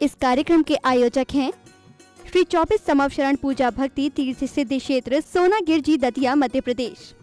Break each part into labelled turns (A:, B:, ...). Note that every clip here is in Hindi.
A: इस कार्यक्रम के आयोजक हैं श्री 24 समवशरण पूजा भक्ति तीर्थ सिद्धि क्षेत्र सोनागिरजी दतिया मध्य प्रदेश।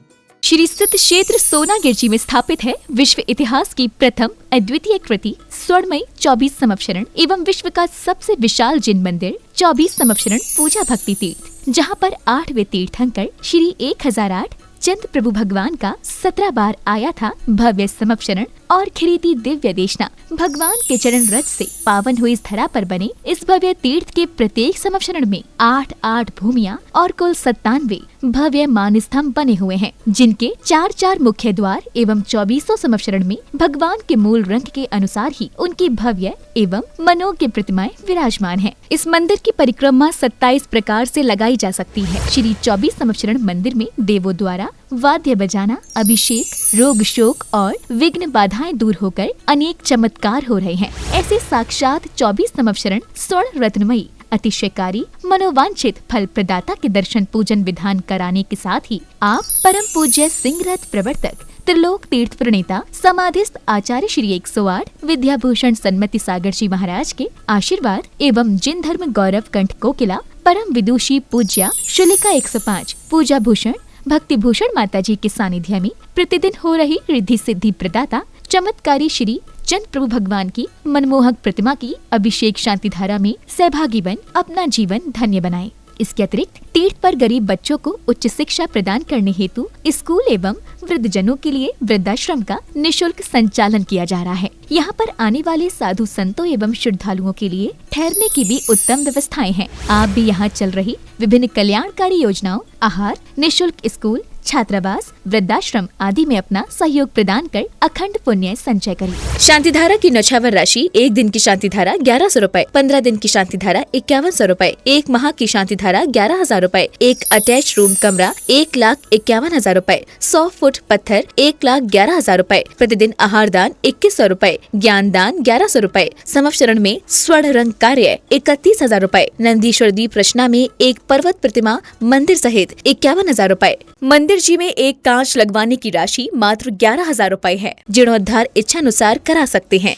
B: श्री सिद्ध क्षेत्र सोनागिरजी में स्थापित है विश्व इतिहास की प्रथम अद्वितीय कृति स्वर्णमयी 24 समवशरण एवं विश्व का सबसे विशाल जिन मंदिर 24 समवशरण पूजा भक्ति तीर्थ, जहां पर 8वें तीर्थंकर श्री 1008 चंद प्रभु भगवान का 17 बार आया था भव्य समवशरण और खिरीती दिव्य देशना। भगवान के चरण रज से पावन हुई इस धरा पर बने इस भव्य तीर्थ के प्रत्येक समवशरण में 8 भूमियां और कुल 97 भव्य मान स्तंभ बने हुए हैं, जिनके 4 मुख्य द्वार एवं 24 समवशरण में भगवान के मूल रंग के अनुसार ही उनकी भव्य एवं मनोज्ञ प्रतिमाएं विराजमान हैं। इस मंदिर की परिक्रमा 27 प्रकार से लगाई जा सकती है। श्री 24 समवशरण मंदिर में देवों द्वारा वाद्य बजाना, अभिषेक, रोग शोक और विघ्न बाधाएं दूर होकर अनेक चमत्कार हो रहे हैं। ऐसे साक्षात 24 समवशरण स्वर्ण रत्नमयी अतिशयकारी मनोवांछित फल प्रदाता के दर्शन पूजन विधान कराने के साथ ही आप परम पूज्य सिंह रथ प्रवर्तक त्रिलोक तीर्थ प्रणेता समाधिस्थ आचार्य श्री 108 विद्याभूषण सन्मति सागर जी महाराज के आशीर्वाद एवं जिन धर्म गौरव कंठ कोकिला परम विदुषी पूज्या शुलिका 105 पूजा भूषण भक्ति भूषण माता जी के सानिध्य में प्रतिदिन हो रही रिद्धि सिद्धि प्रदाता चमत्कारी श्री चंद प्रभु भगवान की मनमोहक प्रतिमा की अभिषेक शांति धारा में सहभागी बन अपना जीवन धन्य बनाएं। इसके अतिरिक्त तीर्थ पर गरीब बच्चों को उच्च शिक्षा प्रदान करने हेतु स्कूल एवं वृद्धजनों के लिए वृद्धाश्रम का निःशुल्क संचालन किया जा रहा है। यहाँ पर आने वाले साधु संतों एवं श्रद्धालुओं के लिए ठहरने की भी उत्तम व्यवस्थाएं हैं। आप भी यहाँ चल रही विभिन्न कल्याणकारी योजनाओं, आहार, निःशुल्क स्कूल, छात्रावास, वृद्धाश्रम आदि में अपना सहयोग प्रदान कर अखंड पुण्य संचय करें।
C: शांति धारा की नौछावर राशि 1 दिन की शांति धारा 1100 रूपए, 15 दिन की शांति धारा 5100 रूपए, 1 माह की शांति धारा 11,000 रूपए, 1 अटैच रूम कमरा 1,51,000 रूपए, 100 फुट पत्थर 1,11,000 रूपए, प्रतिदिन आहार दान 2100 रूपए, ज्ञान दान 1100 रूपए, समवशरण में स्वर्ण रंग कार्य 31,000 रूपए, नंदीश्वर दीप रचना में एक पर्वत प्रतिमा मंदिर सहित 51,000 रूपए। मंदिर जी में एक कांच लगवाने की राशि मात्र 11,000 रूपए है। जीर्णोद्धार इच्छानुसार करा सकते हैं।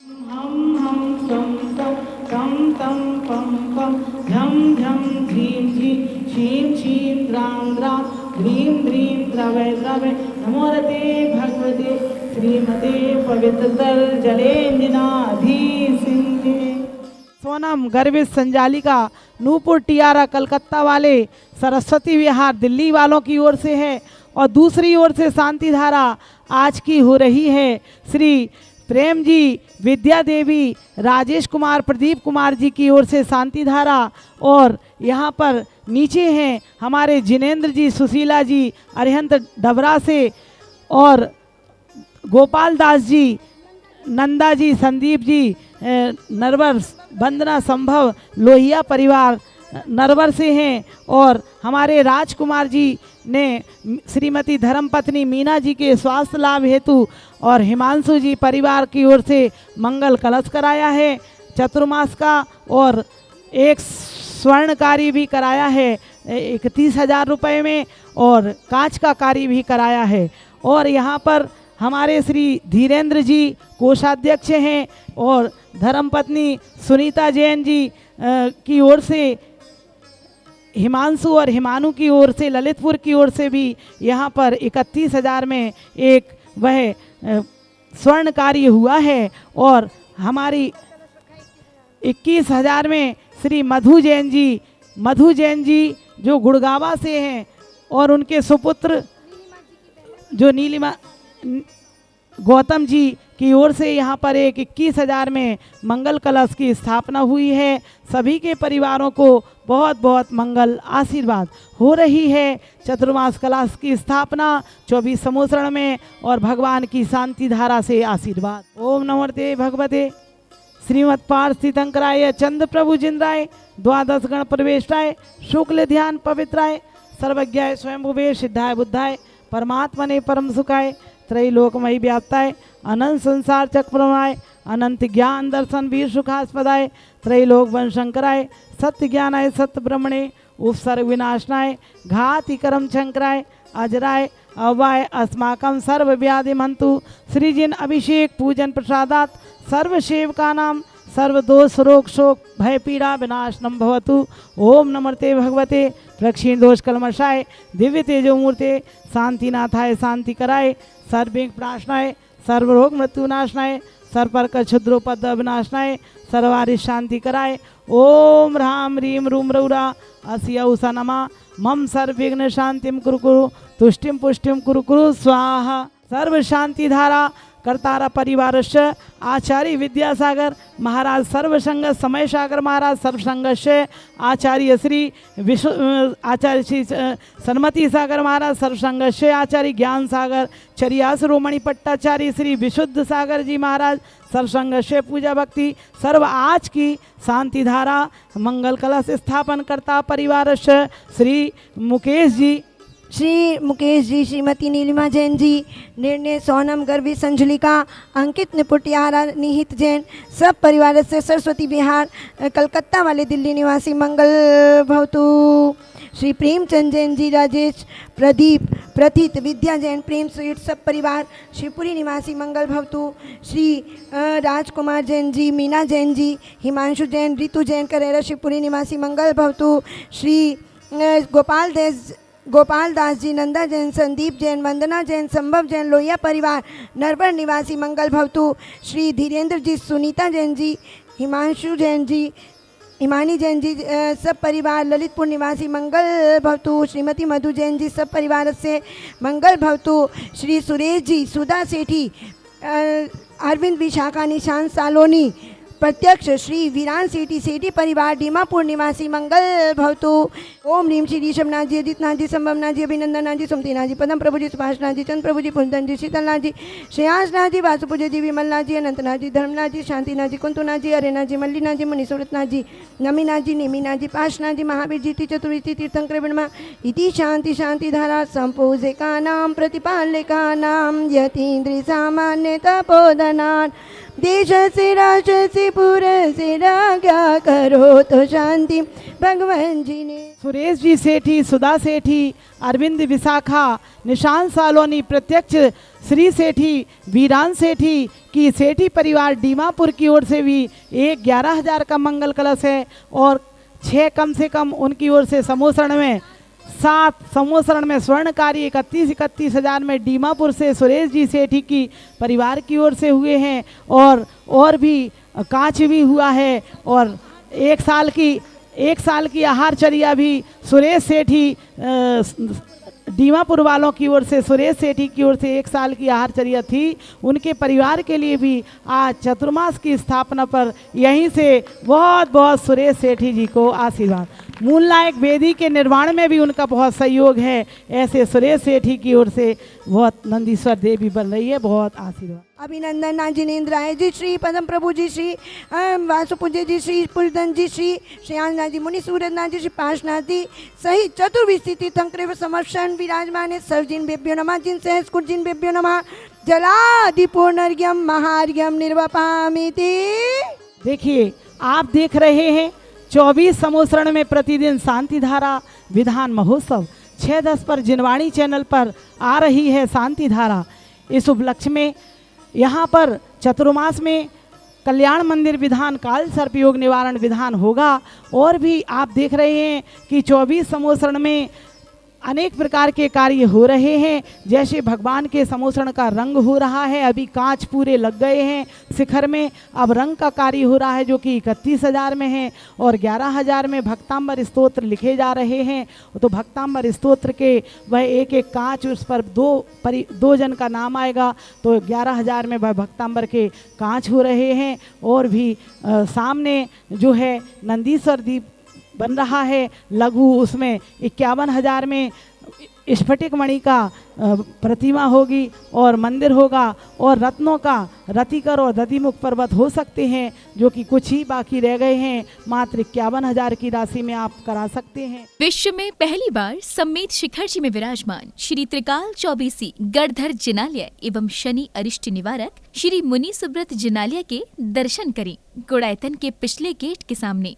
D: सोनम गर्वित संजालिका नूपुर टियारा कलकत्ता वाले सरस्वती विहार दिल्ली वालों की ओर से है और दूसरी ओर से शांति धारा आज की हो रही है श्री प्रेम जी, विद्या देवी, राजेश कुमार, प्रदीप कुमार जी की ओर से शांति धारा। और यहाँ पर नीचे हैं हमारे जिनेंद्र जी, सुशीला जी अरिहंत डबरा से और गोपाल दास जी, नंदा जी, संदीप जी नरवर, वंदना संभव लोहिया परिवार नरवर से हैं और हमारे राजकुमार जी ने श्रीमती धर्मपत्नी मीना जी के स्वास्थ्य लाभ हेतु और हिमांशु जी परिवार की ओर से मंगल कलश कराया है चतुर्मास का और एक स्वर्णकारी भी कराया है 31,000 रुपये में और कांच का कार्य भी कराया है। और यहाँ पर हमारे श्री धीरेन्द्र जी कोषाध्यक्ष हैं और धर्मपत्नी सुनीता जैन जी की ओर से हिमांशु और हिमानु की ओर से ललितपुर की ओर से भी यहाँ पर 31,000 में एक वह स्वर्ण कार्य हुआ है। और हमारी 21,000 में श्री मधु जैन जी जो गुड़गावा से हैं और उनके सुपुत्र जो नीलिमा गौतम जी की ओर से यहाँ पर एक 21,000 में मंगल कलश की स्थापना हुई है। सभी के परिवारों को बहुत बहुत मंगल आशीर्वाद हो रही है। चतुर्मास कलश की स्थापना 24 समवशरण में और भगवान की शांति धारा से आशीर्वाद। ओम नमस्ते भगवते श्रीमद पार्थितंकराय चंद्र प्रभु जिंद्राय द्वादश गण प्रवेशाय शुक्ल ध्यान पवित्राय सर्वज्ञाय स्वयंभुवे सिद्धाय बुद्धाय परमात्मने परम सुखाय त्रैलोकमयी व्याप्ताय अनंत संसार चक्रमणाय अनंत ज्ञान दर्शन वीर सुखास्पदाय त्रैलोक वंशंकराय सत्य ज्ञानाय सत्य ब्रह्मणे उपसर्ग विनाशनाय घाति कर्म शंकराय अजराय अवाय अस्माकं सर्व व्याधि मंतु श्रीजिन अभिषेक पूजन प्रसादात सर्व सेवका नाम सर्वदोष रोग शोक भय पीड़ा विनाशनम भवतु। ओम नमस्ते भगवते प्रक्षीण दोष कलमशाय दिव्य तेजो मूर्ते शांतिनाथाय शांति कराय सर्वेक प्राशनाय सर्वरोग मृत्युनाशनाय सर्पर क्षुद्रोपद विनाशनाय सर्वारिश शांति कराय। ओम ह्राम ह्रीम रूम रौरा अस्यौसा नमा मम सर्वविघ्न शांतिम कुरु कुरु तुष्टिम पुष्टिम कुरु कुरु स्वाहा। सर्व शांति धारा कर्तारा परिवारस्य आचार्य विद्यासागर महाराज सर्वसंग समय सागर महाराज सर्वसंगस्य आचार्य श्री विश्व आचार्य श्री सन्मति सागर महाराज सर्वसंगस्य आचार्य ज्ञान सागर चरियास रोमणी पट्टाचार्य श्री विशुद्ध सागर जी महाराज सर्वसंगस्य पूजा भक्ति सर्व आज की शांति धारा मंगल कलश स्थापन करता परिवारस्य श्री मुकेश जी,
E: श्री मुकेश जी, श्रीमती नीलिमा जैन जी, निर्णय सोनम गर्वी संजुलिका, अंकित निपुटियारा निहित जैन, सब परिवार से सरस्वती विहार कलकत्ता वाले दिल्ली निवासी मंगल भवतु। श्री प्रेमचंद जैन जी, राजेश प्रदीप प्रथित विद्या जैन प्रेम स्वीट सब परिवार शिवपुरी निवासी मंगल भवतु। श्री राजकुमार जैन जी, मीना जैन जी, हिमांशु जैन, रितु जैन करेरा शिवपुरी निवासी मंगल भवतु। श्री गोपाल दास जी, नंदा जैन, संदीप जैन, वंदना जैन, संभव जैन लोहिया परिवार नरबर निवासी मंगल भवतु। श्री धीरेन्द्र जी, सुनीता जैन जी, हिमांशु जैन जी, हिमानी जैन जी सब परिवार ललितपुर निवासी मंगल भवतु। श्रीमती मधु जैन जी सब परिवार से मंगल भवतु। श्री सुरेश जी, सुधा सेठी, अरविंद विशाखा, निशांत सालोनी, प्रत्यक्ष श्री वीरान सेठी सेठी परिवार दीमापुर निवासी मंगल भवतु। ओम ह्रीम श्री ऋषभनाथ जी, अजितनाथ जी, संभवनाथ जी, अभिनंदननाथ जी, सुमतिनाथ जी, पदम प्रभु जी, सुभाषनाथ जी, चंद्र प्रभु जी, पुंजन जी, शीतलनाथ जी, श्रेयांशनाथ जी, वासुपूज्य जी, विमलनाथ जी, अनंतनाथ जी, धर्मनाथ जी, शांतिनाथ जी, कुंतुनाथ जी, हरेनाथ जी, मल्लीनाथ जी, मुनिसुरतनाथ जी, नमीनाथ जी, नेमीनाथ जी, पाशनाथ जी, महावीर जी, चतुर्थी तीर्थंकर विनमा इति शांति शांति धारा संपूजकानां प्रतिपालकानां यतीन्द्र सामान्य तपोधनान् देश से राष्ट्र से पूरे से राजा करो तो शांति भगवान जी ने।
D: सुरेश जी सेठी, सुधा सेठी, अरविंद विशाखा, निशांत सालोनी, प्रत्यक्ष श्री सेठी, वीरान सेठी की सेठी परिवार दीमापुर की ओर से भी 11,000 का मंगल कलश है और 6 कम से कम उनकी ओर से समूह में 7 समूह में स्वर्णकारी 31,000 में दीमापुर से सुरेश जी सेठी की परिवार की ओर से हुए हैं और भी कांच भी हुआ है और 1 साल की आहारचर्या भी सुरेश सेठी दीमापुर वालों की ओर से सुरेश सेठी की ओर से 1 साल की आहारचर्या थी। उनके परिवार के लिए भी आज चतुर्मास की स्थापना पर यहीं से बहुत बहुत सुरेश सेठी जी को आशीर्वाद। मूल नायक वेदी के निर्माण में भी उनका बहुत सहयोग है। ऐसे सुरेश सेठी की ओर से बहुत नंदीश्वर देवी बन रही है, बहुत आशीर्वाद।
E: अभिनंदन नाथ जिनेन्द्र राय जी, श्री पदम प्रभु जी, श्री वासुपूज्य जी, श्री पुरदन जी, श्री श्रेयांशनाथ जी, मुनि सूरजनाथ जी, श्री पाशनाथ जी सहित चतुर्विशी तीर्थंकर समर्षण विराजमान सर्वजिन बेभ्यो नमः, जिन सहस्कुट जिन बेभ्यो नमः, जलादिपूर्णर्घ्यम महार्घ्यम निर्वपामिति।
D: देखिए, आप देख रहे हैं 24 समोसरण में प्रतिदिन शांति धारा विधान महोत्सव 6:10 पर जिनवाणी चैनल पर आ रही है शांति धारा। इस उपलक्ष्य में यहाँ पर चतुर्मास में कल्याण मंदिर विधान काल सर्पयोग निवारण विधान होगा और भी आप देख रहे हैं कि 24 समोसरण में अनेक प्रकार के कार्य हो रहे हैं। जैसे भगवान के समोसरण का रंग हो रहा है, अभी कांच पूरे लग गए हैं शिखर में, अब रंग का कार्य हो रहा है जो कि 31,000 में है और 11,000 में भक्तांबर स्तोत्र लिखे जा रहे हैं। तो भक्तांबर स्तोत्र के वह एक एक कांच, उस पर 2 जन का नाम आएगा, तो 11,000 में वह भक्तांबर के कांच हो रहे हैं। और भी सामने जो है नंदीश्वर दीप बन रहा है लघु, उसमें 51,000 में स्फटिक मणि का प्रतिमा होगी और मंदिर होगा और रत्नों का रतिकर और दधिमुख पर्वत हो सकते हैं जो कि कुछ ही बाकी रह गए हैं। मात्र 51,000 की राशि में आप करा सकते हैं।
B: विश्व में पहली बार सम्मेत शिखर जी में विराजमान श्री त्रिकाल चौबीसी गढ़धर जिनालय एवं शनि अरिष्ट निवारक श्री मुनि सुब्रत जिनालय के दर्शन करें गुड़ायतन के पिछले गेट के सामने।